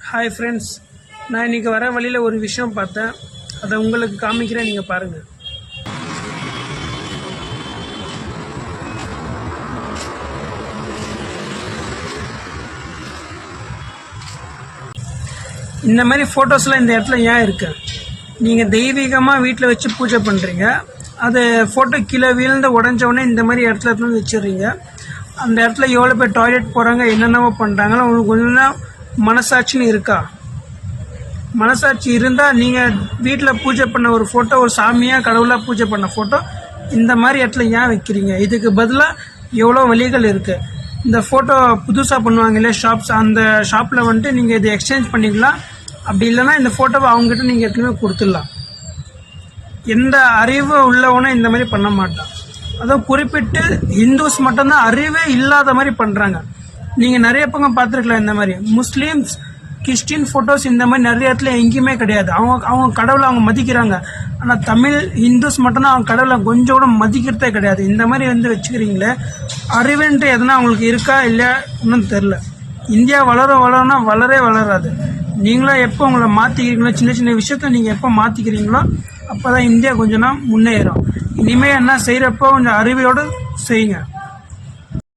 Hi friends, நான் இன்றைக்கி வர வழியில் ஒரு விஷயம் பார்த்தேன். அதை உங்களுக்கு காமிக்கிறேன், நீங்கள் பாருங்கள். இந்த மாதிரி ஃபோட்டோஸ்லாம் இந்த இடத்துல ஏன் இருக்கு? நீங்கள் தெய்வீகமாக வீட்டில் வச்சு பூஜை பண்ணுறீங்க, அது ஃபோட்டோ கீழே வீழ்ந்து உடஞ்சவொடனே இந்த மாதிரி இடத்துல எடுத்து வச்சிடுறீங்க. அந்த இடத்துல எவ்வளோ பேர் டாய்லெட் போகிறாங்க, என்னென்னவோ பண்ணுறாங்களோ, உங்களுக்கு கொஞ்சம் மனசாட்சின்னு இருக்கா? மனசாட்சி இருந்தால் நீங்கள் வீட்டில் பூஜை பண்ண ஒரு ஃபோட்டோ, ஒரு சாமியாக கடவுளாக பூஜை பண்ண ஃபோட்டோ இந்த மாதிரி இடத்துல ஏன் வைக்கிறீங்க? இதுக்கு பதிலாக எவ்வளோ வழிகள் இருக்குது. இந்த ஃபோட்டோ புதுசாக பண்ணுவாங்க இல்லையா ஷாப்ஸ், அந்த ஷாப்பில் வந்துட்டு நீங்கள் இதை எக்ஸ்சேஞ்ச் பண்ணிக்கலாம். அப்படி இல்லைன்னா இந்த ஃபோட்டோவை அவங்ககிட்ட நீங்கள் எப்பவுமே கொடுத்துடலாம். எந்த அறிவு உள்ளவனும் இந்த மாதிரி பண்ண மாட்டான். அதுவும் குறிப்பிட்டு ஹிந்துஸ் மட்டும்தான் அறிவே இல்லாத மாதிரி பண்ணுறாங்க. நீங்கள் நிறைய பக்கம் பார்த்துருக்கலாம். இந்த மாதிரி முஸ்லீம்ஸ், கிறிஸ்டின் ஃபோட்டோஸ் இந்த மாதிரி நிறைய இடத்துல எங்கேயுமே கிடையாது. அவங்க கடவுளை அவங்க மதிக்கிறாங்க. ஆனால் தமிழ் ஹிந்துஸ் மட்டும்தான் அவங்க கடவுளை கொஞ்சம் கூட மதிக்கிறதே கிடையாது. இந்த மாதிரி வச்சுக்கிறீங்களே, அறிவுன்ட்டு எதனா அவங்களுக்கு இருக்கா இல்லையா இன்னும் தெரில. இந்தியா வளரணும்னா வளராது. நீங்களும் எப்போ உங்களை மாற்றிக்கிறீங்களோ, சின்ன சின்ன விஷயத்த நீங்கள் எப்போ மாற்றிக்கிறீங்களோ அப்போ தான் இந்தியா கொஞ்சம் முன்னேறும். இனிமேல் என்ன செய்கிறப்போ கொஞ்சம் அறிவையோடு செய்யுங்க.